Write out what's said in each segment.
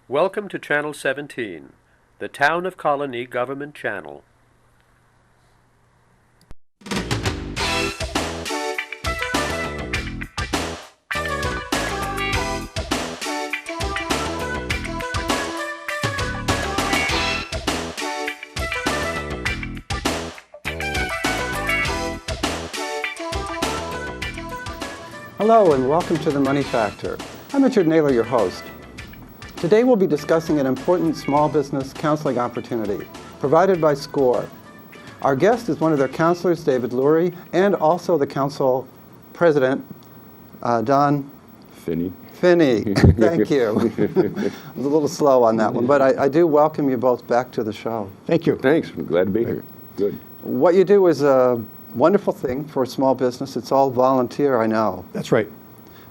Welcome to Channel 17, the Town of Colonie Government Channel. Hello and welcome to The Money Factor. I'm Richard Naylor, your host. Today we'll be discussing an important small business counseling opportunity provided by SCORE. Our guest is one of their counselors, David Lurie, and also the council president, Don Finney. Thank you. I was a little slow on that one, but I do welcome you both back to the show. Thank you. Thanks. I'm glad to be here. Good. What you do is a wonderful thing for a small business. It's all volunteer, I know. That's right.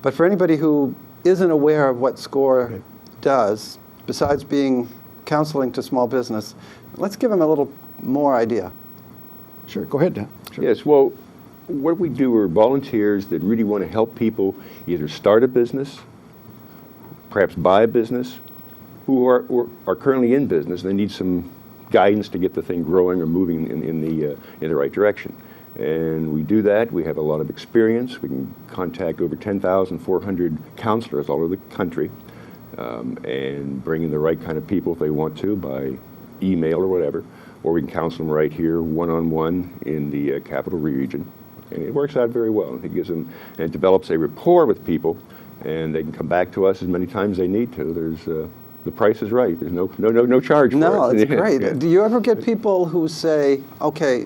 But for anybody who isn't aware of what SCORE does, besides being counseling to small business, let's give them a little more idea. Sure, go ahead, Dan. Sure. Yes, well, what we do are volunteers that really want to help people either start a business, perhaps buy a business, who are currently in business. They need some guidance to get the thing growing or moving in the right direction. And we do that. We have a lot of experience. We can contact over 10,400 counselors all over the country and bring in the right kind of people if they want to by email or whatever. Or we can counsel them right here, one-on-one in the capital region. And it works out very well. It gives them, and it develops a rapport with people, and they can come back to us as many times as they need to. There's the price is right. There's no charge for it. No, it's great. Yeah. Do you ever get people who say, okay,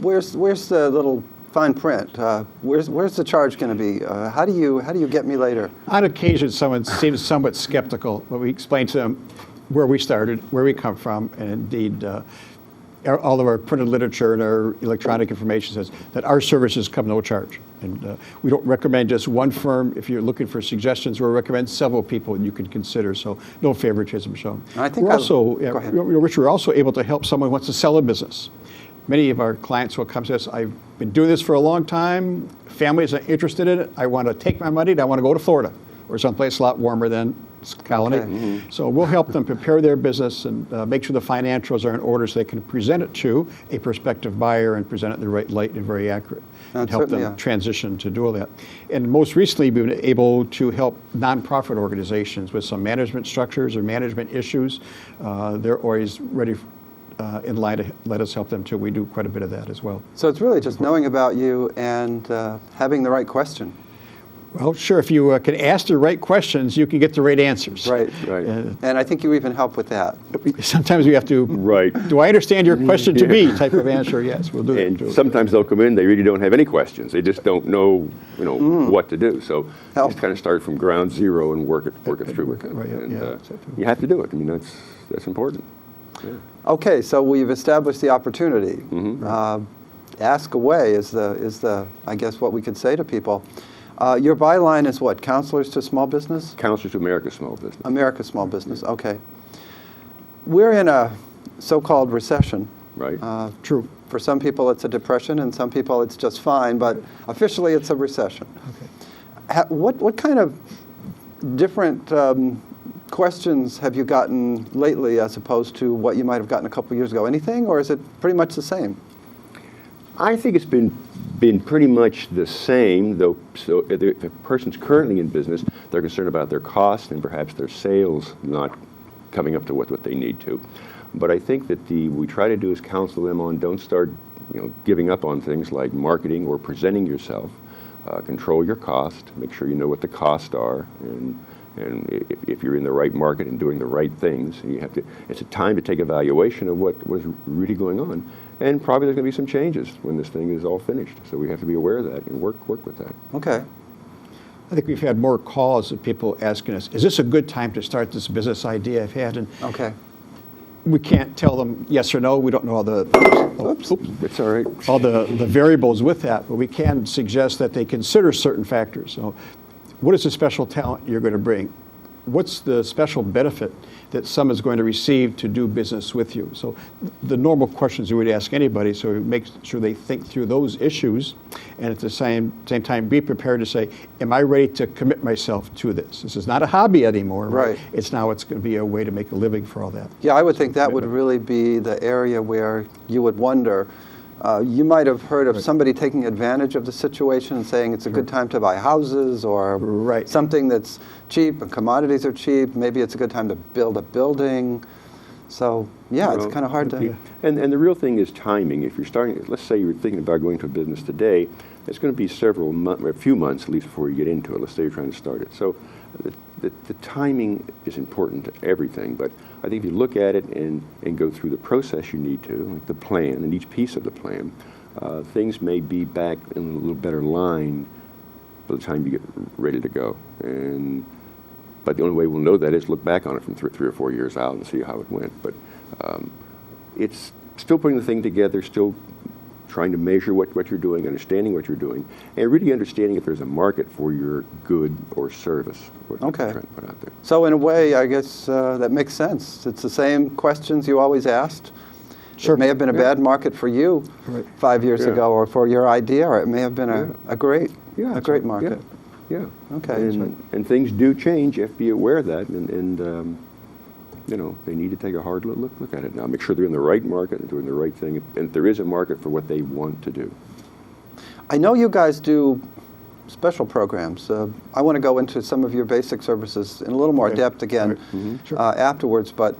where's the little fine print? Where's the charge going to be? How do you get me later? On occasion, someone seems somewhat skeptical, but we explain to them where we started, where we come from, and indeed, all of our printed literature and our electronic information says that our services come no charge. And we don't recommend just one firm. If you're looking for suggestions, we'll recommend several people you can consider, so no favoritism shown. I think we're also, go ahead. Rich, we're also able to help someone who wants to sell a business. Many of our clients will come to us, I've been doing this for a long time, families are interested in it, I want to take my money and I want to go to Florida or someplace a lot warmer than Colonie. Okay. Mm-hmm. So we'll help them prepare their business and make sure the financials are in order so they can present it to a prospective buyer and present it in the right light and very accurate. And help them transition to do all that. And most recently, we've been able to help nonprofit organizations with some management structures or management issues. They're always ready in line to let us help them too. We do quite a bit of that as well. So it's really just knowing about you and having the right question. Well, sure. If you can ask the right questions, you can get the right answers. Right. And I think you even help with that. Sometimes we have to. Right. Do I understand your question to be? Type of answer. Yes, we'll do that. And sometimes they'll come in. They really don't have any questions. They just don't know, what to do. So you just kind of start from ground zero and work it through with them. Right, And you have to do it. I mean, that's important. Yeah. Okay, so we've established the opportunity. Mm-hmm. Ask away is the I guess what we could say to people. Your byline is what? Counselors to small business? Counselors to America's Small Business. America's Small Business. Okay. We're in a so-called recession. Right. True. For some people, it's a depression, and some people, it's just fine. But officially, it's a recession. Okay. What kind of different questions have you gotten lately, as opposed to what you might have gotten a couple years ago? Anything, or is it pretty much the same? I think it's been pretty much the same, though. So if a person's currently in business, they're concerned about their costs and perhaps their sales not coming up to what they need to. But I think that we try to do is counsel them on don't start giving up on things like marketing or presenting yourself. Control your cost. Make sure you know what the costs are, and if you're in the right market and doing the right things, it's a time to take evaluation of what was really going on. And probably there's going to be some changes when this thing is all finished. So we have to be aware of that and work with that. Okay. I think we've had more calls of people asking us, is this a good time to start this business idea I've had? And okay. We can't tell them yes or no. We don't know all the It's all right. all the variables with that, but we can suggest that they consider certain factors. So what is the special talent you're going to bring? what's the special benefit that someone's going to receive to do business with you? So the normal questions you would ask anybody, so make sure they think through those issues, and at the same time be prepared to say, am I ready to commit myself to this? This is not a hobby anymore. Right. It's going to be a way to make a living for all that. Yeah, I would think that would really be the area where you would wonder. You might have heard of somebody taking advantage of the situation and saying it's a good time to buy houses or something that's cheap and commodities are cheap. Maybe it's a good time to build a building. So, yeah, it's kind of hard to... And the real thing is timing. If you're starting, let's say you're thinking about going to a business today, it's going to be several months, or a few months at least before you get into it. Let's say you're trying to start it. So the timing is important to everything, but I think if you look at it and go through the process you need to, like the plan and each piece of the plan, things may be back in a little better line by the time you get ready to go. But the only way we'll know that is look back on it from 3 or 4 years out and see how it went. But it's still putting the thing together, still trying to measure what you're doing, understanding what you're doing, and really understanding if there's a market for your good or service, what you're trying to put out there. So in a way, I guess that makes sense. It's the same questions you always asked. Sure. It may have been a bad market for you 5 years ago, or for your idea, or it may have been a great market. Yeah. Okay. And things do change. You have to be aware of that, and you know, they need to take a hard look at it now. Make sure they're in the right market and doing the right thing, and there is a market for what they want to do. I know you guys do special programs. I want to go into some of your basic services in a little more depth again afterwards, but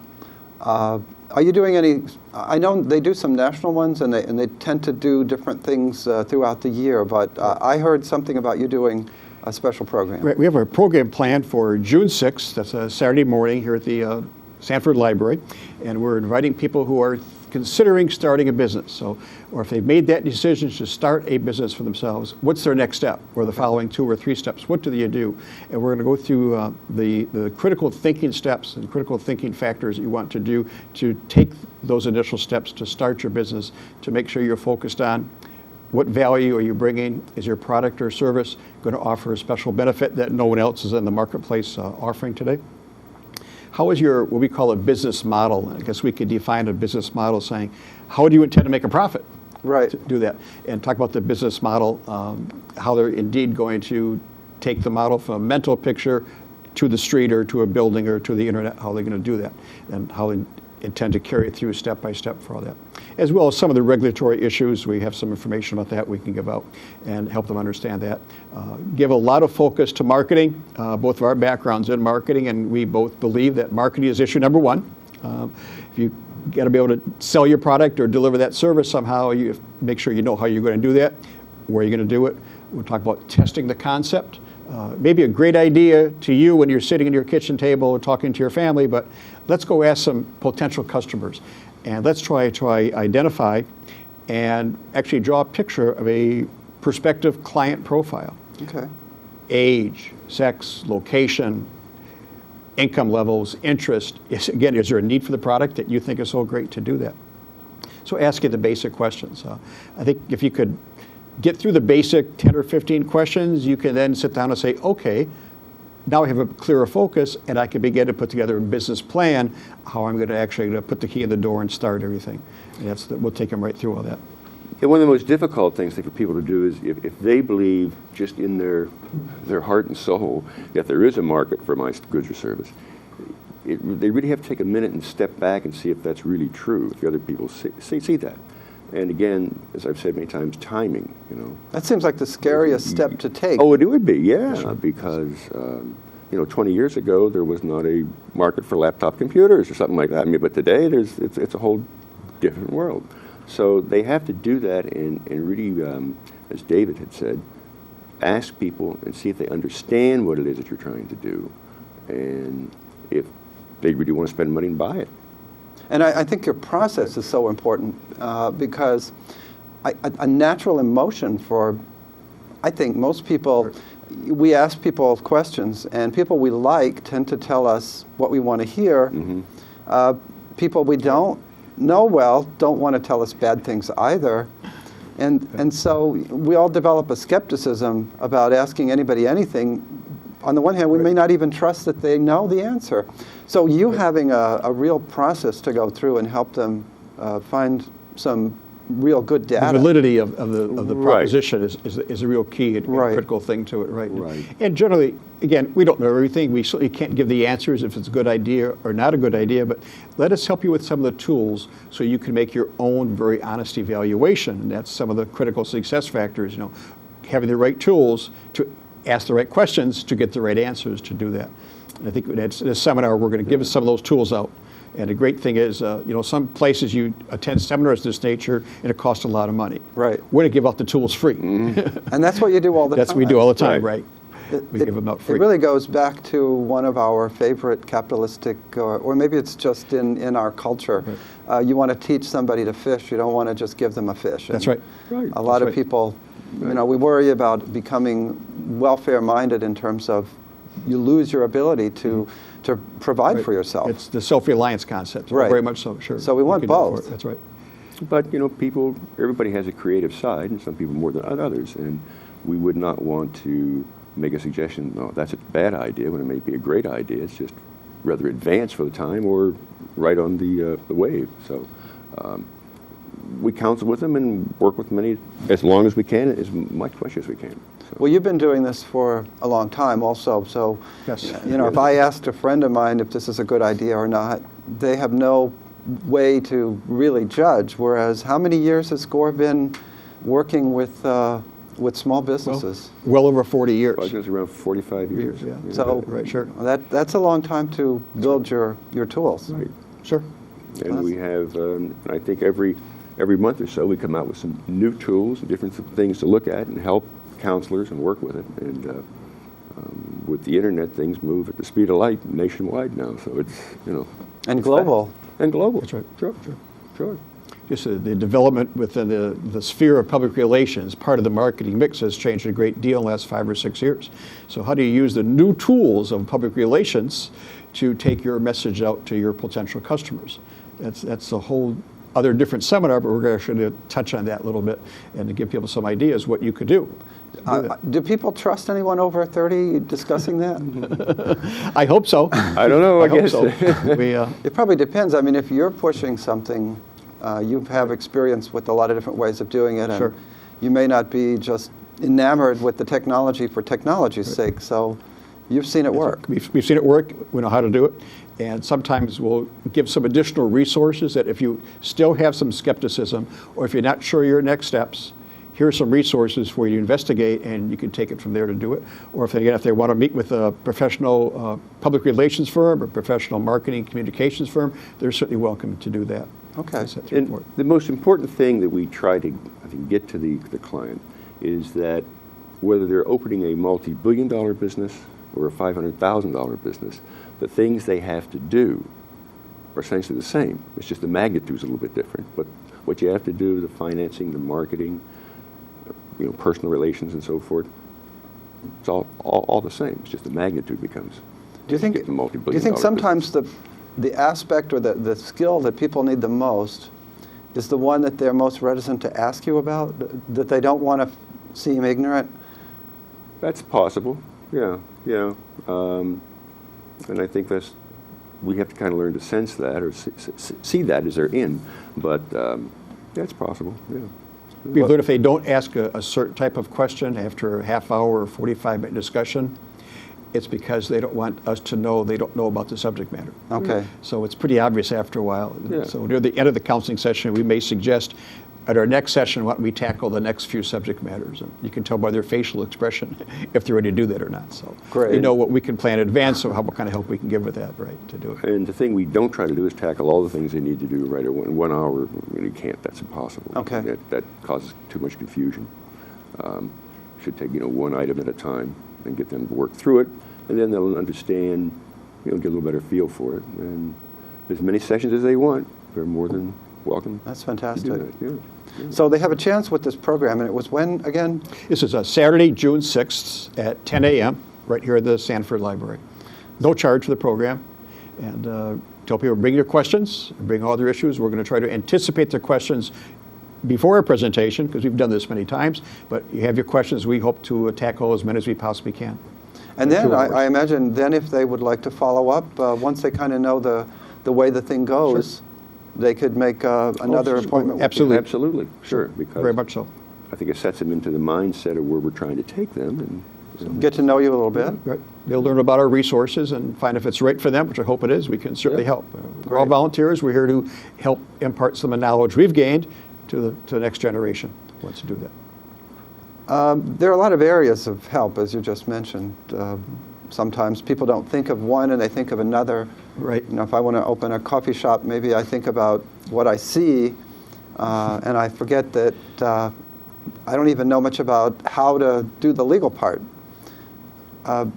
are you doing any, I know they do some national ones, and they tend to do different things throughout the year, but I heard something about you doing a special program. Right. We have a program planned for June 6th. That's a Saturday morning here at the Sanford Library, and we're inviting people who are considering starting a business. So, or if they've made that decision to start a business for themselves, what's their next step, or the following 2 or 3 steps? What do you do? And we're going to go through the critical thinking steps and critical thinking factors that you want to do to take those initial steps to start your business, to make sure you're focused on what value are you bringing. Is your product or service going to offer a special benefit that no one else is in the marketplace offering today? How is your, what we call a business model? And I guess we could define a business model saying, how do you intend to make a profit? Right. To do that. And talk about the business model, how they're indeed going to take the model from a mental picture to the street or to a building or to the internet, how they're going to do that, and how they intend to carry it through step by step for all that. As well as some of the regulatory issues. We have some information about that we can give out and help them understand that. Give a lot of focus to marketing. Both of our backgrounds in marketing, and we both believe that marketing is issue number 1. If you got to be able to sell your product or deliver that service somehow, you make sure you know how you're going to do that, where you're going to do it. We'll talk about testing the concept. Maybe a great idea to you when you're sitting at your kitchen table or talking to your family, but let's go ask some potential customers, and let's try identify and actually draw a picture of a prospective client profile. Okay. Age, sex, location, income levels, interest. Is there a need for the product that you think is so great to do that? So ask you the basic questions. I think if you could get through the basic 10 or 15 questions, you can then sit down and say, okay, now I have a clearer focus, and I can begin to put together a business plan, how I'm going to actually put the key in the door and start everything. And we'll take them right through all that. And one of the most difficult things for people to do is if they believe just in their heart and soul that there is a market for my goods or service, they really have to take a minute and step back and see if that's really true, if the other people see that. And again, as I've said many times, timing, you know. That seems like the scariest step to take. Oh, it would be, yeah, because, you know, 20 years ago, there was not a market for laptop computers or something like that. I mean, but today, it's a whole different world. So they have to do that and really, as David had said, ask people and see if they understand what it is that you're trying to do, and if they really want to spend money and buy it. And I think your process is so important because a natural emotion for, I think, most people, we ask people questions, and people we like tend to tell us what we want to hear. Mm-hmm. People we don't know well don't want to tell us bad things either. And so we all develop a skepticism about asking anybody anything on the one hand, we may not even trust that they know the answer. So you having a real process to go through and help them find some real good data. The validity of the Right. proposition is a real key and Right. critical thing to it, right? Right. And generally, again, we don't know everything. We certainly can't give the answers if it's a good idea or not a good idea, but let us help you with some of the tools so you can make your own very honest evaluation. And that's some of the critical success factors, having the right tools to ask the right questions to get the right answers to do that. And I think in this seminar, we're going to give us some of those tools out. And the great thing is, some places you attend seminars of this nature, and it costs a lot of money. Right. We're going to give out the tools free. And that's what you do all the time. That's what we do all the time, Right. right? We give them out free. It really goes back to one of our favorite capitalistic, or maybe it's just in our culture. Right. You want to teach somebody to fish. You don't want to just give them a fish. That's And right. Right. A lot That's of right. people, we worry about becoming welfare-minded in terms of you lose your ability to provide Right. for yourself. It's the self-reliance concept. Right. Very much so, sure. So we want can do it for both. it. That's right. But everybody has a creative side, and some people more than others, and we would not want to make a suggestion, no, that's a bad idea, when it may be a great idea. It's just rather advanced for the time or right on the wave. So we counsel with them and work with them as long as we can, as much as we can. So. Well, you've been doing this for a long time also, so Yes. if I asked a friend of mine if this is a good idea or not, they have no way to really judge, whereas how many years has SCORE been working with small businesses? Well over 40 years. I was around 45 years. Yeah. So Right, sure. that's a long time to build your tools. Right. Sure. And we have, I think every month or so, we come out with some new tools and different things to look at and help counselors and work with it. And with the internet, things move at the speed of light nationwide now. So it's, And it's global. fast. And global. That's right. Sure. Just the development within the sphere of public relations, part of the marketing mix has changed a great deal in the last 5 or 6 years. So how do you use the new tools of public relations to take your message out to your potential customers? That's a whole other different seminar, but we're actually going to touch on that a little bit and to give people some ideas what you could do. Do people trust anyone over 30 discussing that? I hope so. I don't know, I hope guess. so. It probably depends. I mean, if you're pushing something, you have experience with a lot of different ways of doing it, and Sure. you may not be just enamored with the technology for technology's sake, so you've seen it work. We've seen it work. We know how to do it. And sometimes we'll give some additional resources that if you still have some skepticism or if you're not sure your next steps, here are some resources for you to investigate and you can take it from there to do it. Or if they want to meet with a professional public relations firm or professional marketing communications firm, they're certainly welcome to do that. Okay. And the most important thing that we try to, I think, get to the client is that whether they're opening a multi-billion-dollar business or a $500,000 business, the things they have to do are essentially the same. It's just the magnitude's a little bit different. But what you have to do, the financing, the marketing, personal relations and so forth, it's all the same. It's just the magnitude becomes. Do you think sometimes the aspect or the skill that people need the most is the one that they're most reticent to ask you about, that they don't want to seem ignorant? That's possible, yeah. And I think we have to kind of learn to sense that or see that as they're in. But that's possible, yeah. We've learned if they don't ask a certain type of question after a half hour or 45-minute discussion, it's because they don't want us to know they don't know about the subject matter. Okay. So it's pretty obvious after a while. Yeah. So near the end of the counseling session, we may suggest at our next session, why don't we tackle the next few subject matters? And you can tell by their facial expression if they're ready to do that or not. So Great. you know what we can plan in advance, so what kind of help we can give with that, right, to do it. And the thing we don't try to do is tackle all the things they need to do right in 1 hour. You can't. That's impossible. Okay. That causes too much confusion. Should take one item at a time and get them to work through it, and then they'll understand. Get a little better feel for it. And as many sessions as they want, they're more than welcome. That's fantastic. To do that. Yeah. So they have a chance with this program, and it was when, again? This is a Saturday, June 6th at 10 a.m. right here at the Sanford Library. No charge for the program. And tell people, bring your questions, bring all their issues. We're going to try to anticipate their questions before our presentation, because we've done this many times. But you have your questions. We hope to tackle as many as we possibly can. And then 2 hours. I imagine then if they would like to follow up, once they kind of know the way the thing goes, they could make another appointment. with you. Absolutely. Absolutely, sure, because Very much so. I think it sets them into the mindset of where we're trying to take them. And Get to know you a little bit. Right. They'll learn about our resources and find if it's right for them, which I hope it is. We can certainly help. We're all volunteers. We're here to help impart some of the knowledge we've gained to the next generation who wants to do that. There are a lot of areas of help, as you just mentioned. Sometimes people don't think of one and they think of another. Right. You know, if I want to open a coffee shop, maybe I think about what I see, and I forget that I don't even know much about how to do the legal part.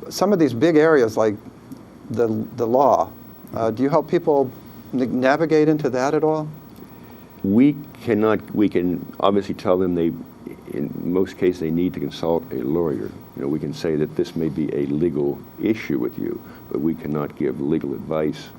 Some of these big areas like the law, do you help people navigate into that at all? we can obviously tell them in most cases they need to consult a lawyer. You know, we can say that this may be a legal issue with you, but we cannot give legal advice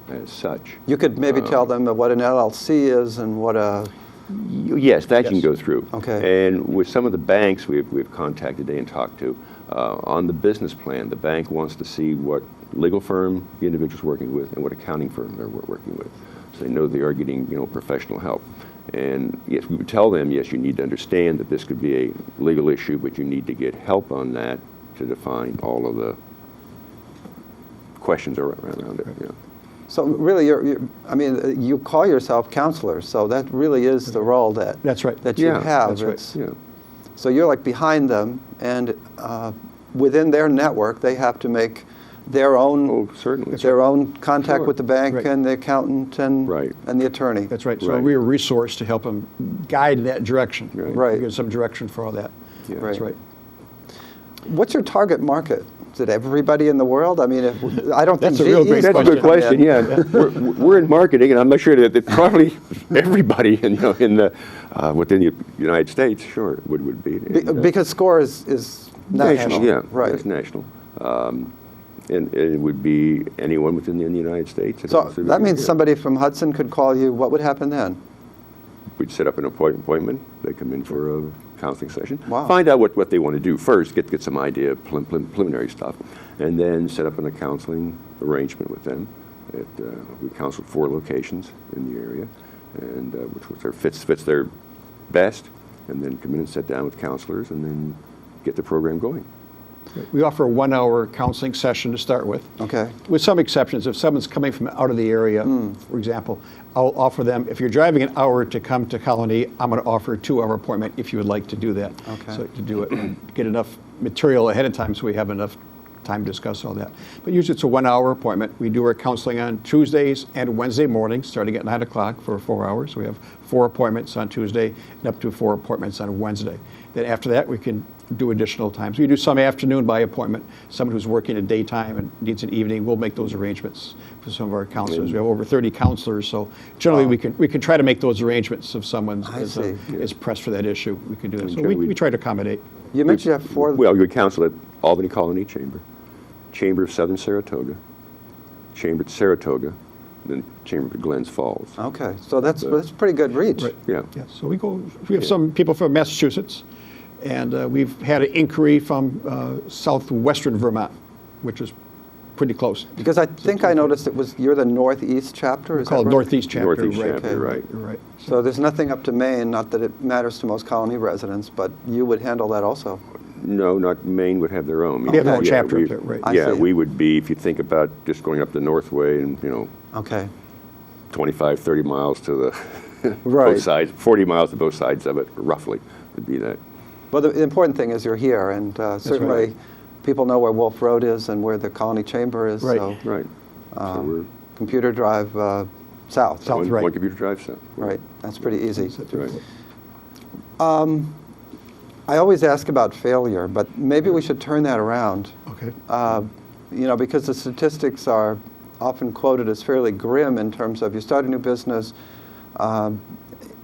as such. You could maybe tell them what an LLC is and what a... Yes, that you can go through. Okay. And with some of the banks we've contacted today and talked to, on the business plan, the bank wants to see what legal firm the individual's working with and what accounting firm they're working with. So they know they are getting, professional help. And yes, we would tell them, yes, you need to understand that this could be a legal issue, but you need to get help on that to define all of the questions around it. Yeah. So really, you call yourself counselors, so that really is the role that That's right. that you have. That's right. Yeah. So you're like behind them, and within their network, they have to make their own certainly. their own contact Sure. with the bank Right. and the accountant and Right. and the attorney. That's right. So Right. we're a resource to help them guide in that direction. Right. Give some direction for all that. Yeah. That's right. What's your target market? Is it everybody in the world? I mean, I don't That's think a real great GE's That's a good question. question. We're in marketing, and I'm not sure that probably everybody within the United States, sure, would be. Because SCORE is national. Yeah, Right. it's national. And it would be anyone within the United States. So that means somebody from Hudson could call you. What would happen then? We'd set up an appointment. They come in for a counseling session. Wow. Find out what they want to do first, get some idea of preliminary stuff, and then set up a counseling arrangement with them. We counsel 4 locations in the area, and which fits their best, and then come in and sit down with counselors and then get the program going. We offer a 1-hour counseling session to start with. Okay. With some exceptions. If someone's coming from out of the area, for example, I'll offer them, if you're driving an hour to come to Colonie, I'm going to offer a 2-hour appointment if you would like to do that. Okay. So to do it and get enough material ahead of time so we have enough time to discuss all that. But usually it's a 1-hour appointment. We do our counseling on Tuesdays and Wednesday mornings, starting at 9 o'clock for 4 hours. So we have 4 appointments on Tuesday and up to 4 appointments on Wednesday. Then after that, we can do additional times. We do some afternoon by appointment. Someone who's working a daytime and needs an evening, we'll make those arrangements for some of our counselors. We have over 30 counselors, so generally we can try to make those arrangements if someone is pressed for that issue. We can do that. So we try to accommodate. You mentioned you have 4. Well, you would counsel at Albany Colonie Chamber, Chamber of Southern Saratoga, Chamber at Saratoga, then Chamber at Glens Falls. Okay, so that's pretty good reach. Right. Yeah. Yeah, so we have some people from Massachusetts, and we've had an inquiry from southwestern Vermont, which is pretty close. Because I think I noticed you're the Northeast chapter. Is Called that right? Northeast Chapter. Northeast right. Chapter, right. Right. So there's nothing up to Maine. Not that it matters to most colony residents, but you would handle that also. No, not Maine would have their own. They have their own Yeah, chapter we- up there, right. I Yeah, see. we would be, if you think about just going up the Northway and, Okay. 25, 30 miles to the Right. both sides, 40 miles to both sides of it, roughly, would be that. Well, the important thing is you're here, and certainly right. people know where Wolf Road is and where the Colony Chamber is. Right. So Right. So we're Computer Drive south. South. right. one computer drive south. Right. That's pretty easy. Right. I always ask about failure, but maybe we should turn that around. Okay. Because the statistics are often quoted as fairly grim in terms of you start a new business,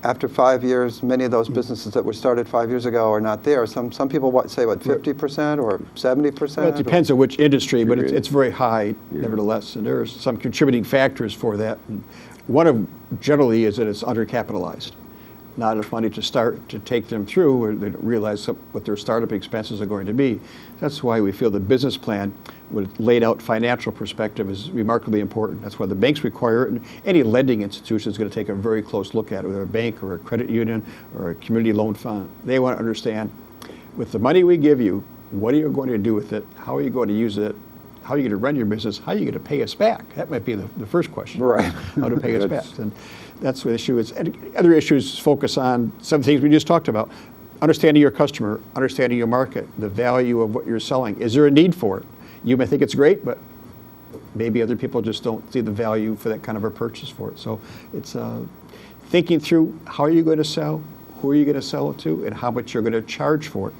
after 5 years, many of those businesses that were started 5 years ago are not there. Some people say 50% or 70%? Well, it depends on which industry, but Sure. it's very high nevertheless, and there are some contributing factors for that. And one of generally is that it's undercapitalized. not enough money to start to take them through, or they don't realize what their startup expenses are going to be. That's why we feel the business plan with laid out financial perspective is remarkably important. That's why the banks require it, and any lending institution is going to take a very close look at it, whether a bank or a credit union or a community loan fund. They want to understand, with the money we give you, what are you going to do with it? How are you going to use it? How are you going to run your business? How are you going to pay us back? That might be the first question. Right. How to pay us back. And that's what the issue is. And other issues focus on some things we just talked about. Understanding your customer, understanding your market, the value of what you're selling. Is there a need for it? You may think it's great, but maybe other people just don't see the value for that kind of a purchase for it. So it's thinking through, how are you going to sell, who are you going to sell it to, and how much you're going to charge for it.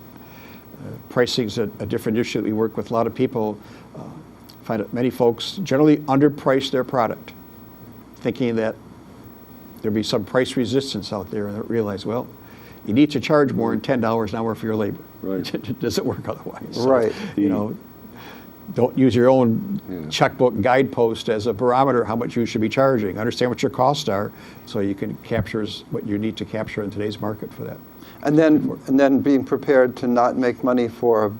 Pricing is a different issue that we work with a lot of people. Find that many folks generally underprice their product, thinking that there'll be some price resistance out there, and they realize, well, you need to charge more than $10 an hour for your labor. Right. It doesn't work otherwise. So, Right. You know, don't use your own checkbook guidepost as a barometer how much you should be charging. Understand what your costs are so you can capture what you need to capture in today's market for that. And then being prepared to not make money for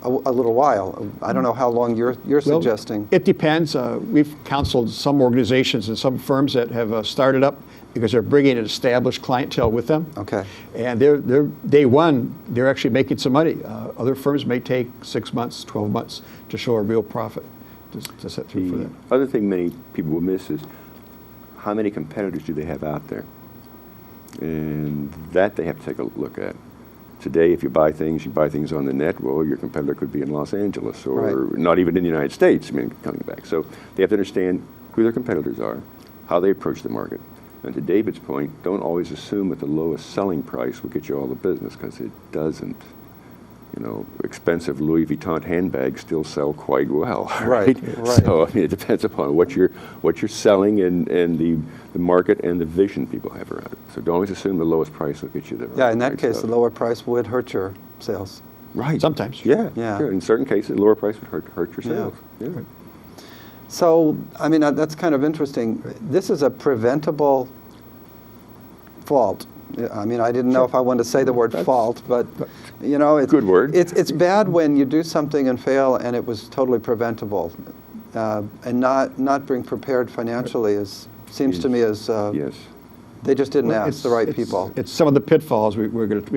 a little while. I don't know how long you're suggesting. It depends. We've counseled some organizations and some firms that have started up because they're bringing an established clientele with them. Okay. And they're day one, they're actually making some money. Other firms may take 6 months, 12 months to show a real profit to set through for that. The other thing many people will miss is how many competitors do they have out there? And that they have to take a look at. Today, if you buy things on the net, well, your competitor could be in Los Angeles or not even in the United States, I mean, coming back. So they have to understand who their competitors are, how they approach the market. And to David's point, don't always assume that the lowest selling price will get you all the business, because it doesn't. You know, expensive Louis Vuitton handbags still sell quite well. Right. So I mean, it depends upon what you're selling and the market and the vision people have around it. So don't always assume the lowest price will get you the right. Yeah, in that case, the lower price would hurt your sales. Right. Sometimes. Yeah. Yeah. Sure. In certain cases, lower price would hurt your sales. Yeah. Right. So, I mean, that's kind of interesting. This is a preventable fault. I mean, I didn't know if I wanted to say the word fault, but you know, it's good word. It's bad when you do something and fail, and it was totally preventable, and not being prepared financially seems to me as yes. They just didn't ask the right people. It's some of the pitfalls we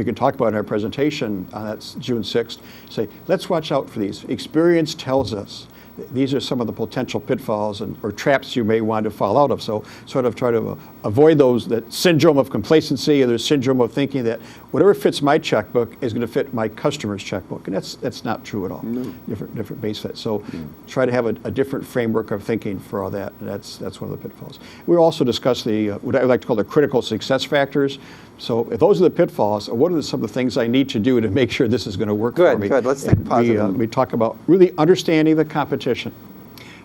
can talk about in our presentation. That's June 6th. Say, let's watch out for these. Experience tells us these are some of the potential pitfalls or traps you may want to fall out of. So sort of try to avoid that syndrome of complacency, or the syndrome of thinking that whatever fits my checkbook is going to fit my customer's checkbook. And that's not true at all. No. Different base fit. So try to have a different framework of thinking for all that. And that's one of the pitfalls. We'll also discuss what I like to call the critical success factors. So if those are the pitfalls, what are some of the things I need to do to make sure this is going to work for me? Good. Let's think positive. We talk about really understanding the competition.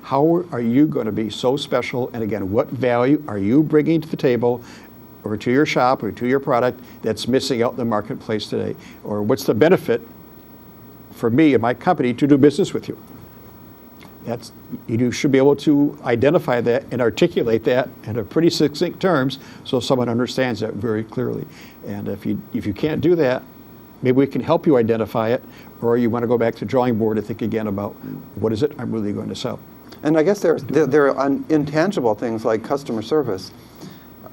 How are you going to be so special? And again, what value are you bringing to the table or to your shop or to your product that's missing out in the marketplace today? Or what's the benefit for me and my company to do business with you? You should be able to identify that and articulate that in a pretty succinct terms so someone understands that very clearly. And if you can't do that, maybe we can help you identify it, or you want to go back to the drawing board and think again about what is it I'm really going to sell. And I guess there are intangible things like customer service.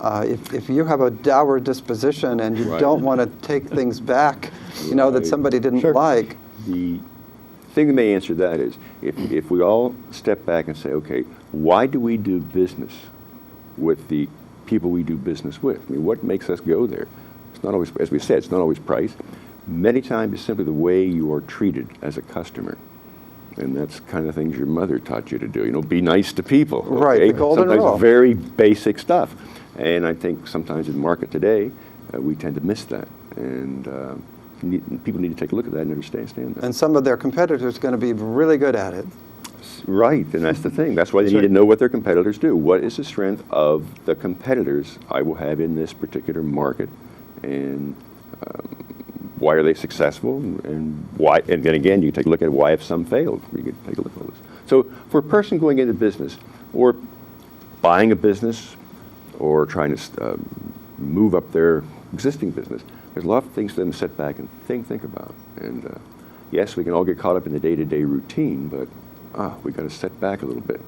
If you have a dour disposition and you don't want to take things back, that somebody didn't like. The thing that may answer that is if we all step back and say, okay, why do we do business with the people we do business with? I mean, what makes us go there? It's not always, as we said, it's not always price. Many times it's simply the way you are treated as a customer. And that's kind of things your mother taught you to do. Be nice to people. Okay? Right, the golden sometimes rule. Very basic stuff. And I think sometimes in the market today, we tend to miss that. And people need to take a look at that and understand that. And some of their competitors are going to be really good at it. Right, and that's the thing. That's why they need to know what their competitors do. What is the strength of the competitors I will have in this particular market? And why are they successful, and why? And then again, you can take a look at why have some failed. You can take a look at all this. So for a person going into business, or buying a business, or trying to move up their existing business, there's a lot of things for them to sit back and think about. And yes, we can all get caught up in the day-to-day routine, but we got to step back a little bit.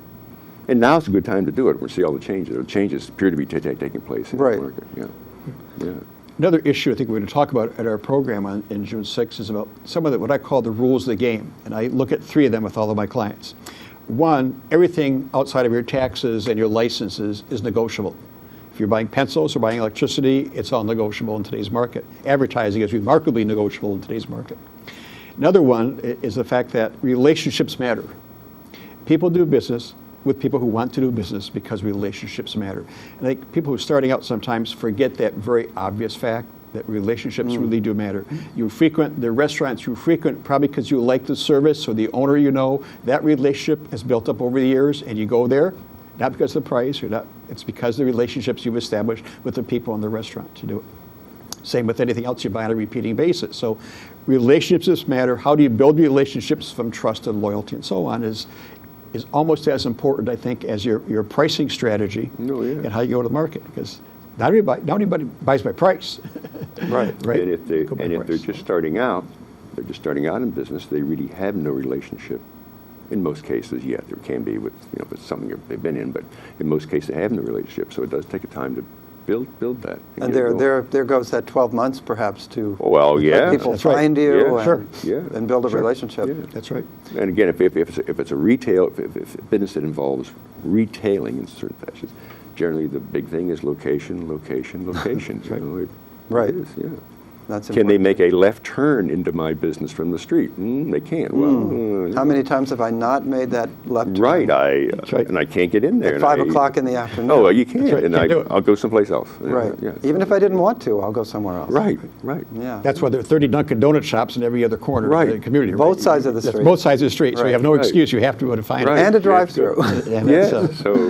And now's a good time to do it. We'll see all the changes. The changes appear to be taking place in the market. Yeah. Another issue I think we're going to talk about at our program in June 6th is about some of what I call the rules of the game. And I look at 3 of them with all of my clients. One, everything outside of your taxes and your licenses is negotiable. If you're buying pencils or buying electricity, it's all negotiable in today's market. Advertising is remarkably negotiable in today's market. Another one is the fact that relationships matter. People do business with people who want to do business because relationships matter. And I think people who are starting out sometimes forget that very obvious fact that relationships really do matter. You frequent the restaurants you frequent probably because you like the service or the owner you know. That relationship has built up over the years, and you go there not because of the price, it's because of the relationships you've established with the people in the restaurant to do it. Same with anything else you buy on a repeating basis. So relationships matter. How do you build relationships from trust and loyalty and so on is almost as important, I think, as your pricing strategy and how you go to the market, because not everybody buys by price. Right. And if they're just starting out in business, they really have no relationship. In most cases, yeah, there can be with if it's something they've been in, but in most cases they have no relationship. So it does take a time to build that. And there goes that 12 months perhaps to let people find you and build a relationship. Yeah. That's right. And again, if it's a retail, if a business that involves retailing in certain fashions, generally the big thing is location. That's right. Right. It is, yeah. That's Can they important. make a left turn into my business from the street? They can. Well, how many times have I not made that left turn? Right, and I can't get in there. At 5 o'clock in the afternoon. Oh, well, you can't, right. and I'll go someplace else. Right. Yeah. Even if I didn't want to, I'll go somewhere else. Right. Yeah. That's why there are 30 Dunkin' Donut shops in every other corner of the community. Both sides of the That's street. both sides of the street, so you have no Right. excuse. You have to go to find it. And a drive-through.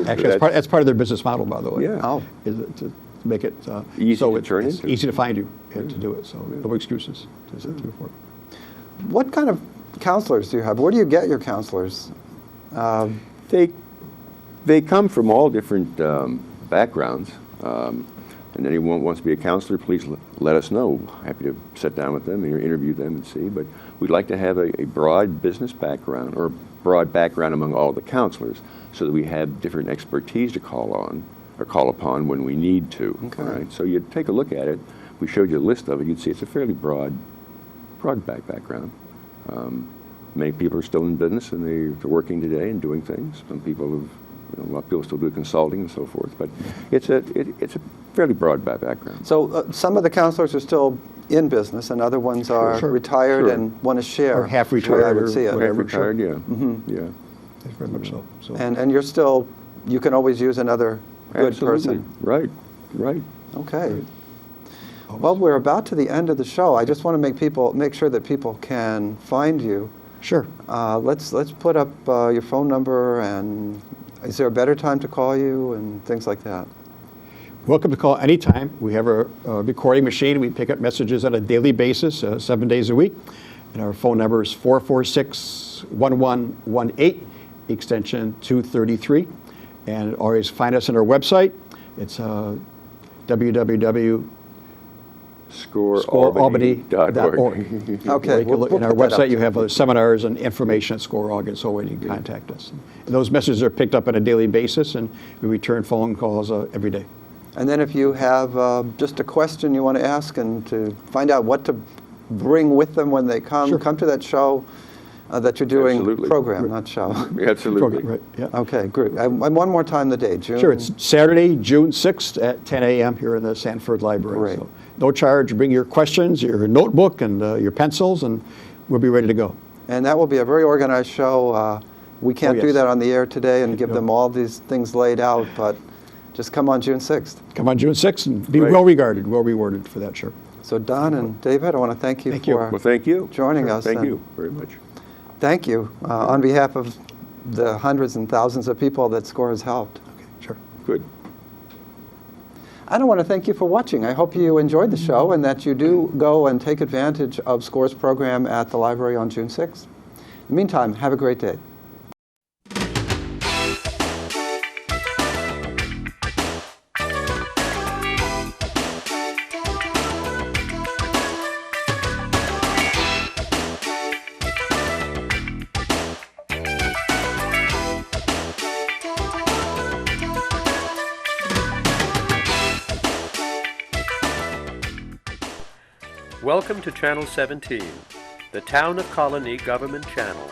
Actually, that's part of their business model, by the way. Yeah. Oh. Is to make it Easy so to turn it's into. easy to find you and to do it. So no excuses to do it for. What kind of counselors do you have? Where do you get your counselors? They come from all different backgrounds, and anyone who wants to be a counselor, please let us know. Happy to sit down with them and interview them and see. But we'd like to have a broad business background or broad background among all the counselors, so that we have different expertise to call upon when we need to. Okay. All right. So you'd take a look at it. We showed you a list of it. You'd see it's a fairly broad background. Many people are still in business and they're working today and doing things. Some people have, a lot of people still do consulting and so forth. But it's a fairly broad background. So some of the counselors are still in business, and other ones are retired and want to share. Or half retired, I would see it. whatever. Half retired, yeah. That's very much so. And you're still, you can always use another good Absolutely. person. Right. Okay. Well, we're about to the end of the show. I just want to make sure that people can find you. Sure. Let's put up your phone number, and is there a better time to call you and things like that? Welcome to call anytime. We have a recording machine. We pick up messages on a daily basis, 7 days a week. And our phone number is 446-1118, extension 233. And always find us on our website. It's www.scorealbany.org. Okay. In our website, you have seminars and information at SCORE.org, and so on. You can contact us. And those messages are picked up on a daily basis, and we return phone calls every day. And then if you have just a question you want to ask and to find out what to bring with them when they come, come to that show that you're doing. Absolutely. Program, not show. Absolutely. Right, yeah. Okay, great. And one more time the date, June? Sure, it's Saturday, June 6th at 10 a.m. here in the Sanford Library. Great. So no charge. Bring your questions, your notebook, and your pencils, and we'll be ready to go. And that will be a very organized show. We can't do that on the air today and give No. them all these things laid out, but just come on June 6th. Come on June 6th and be well regarded, well rewarded for that, sure. So Don and David, I want to thank you for Well, thank you. joining us. Thank and you very much. Thank you on behalf of the hundreds and thousands of people that SCORE has helped. Okay, sure. Good. I want to thank you for watching. I hope you enjoyed the show and that you do go and take advantage of SCORE's program at the library on June 6th. In the meantime, have a great day. Welcome to Channel 17, the Town of Colonie Government Channel.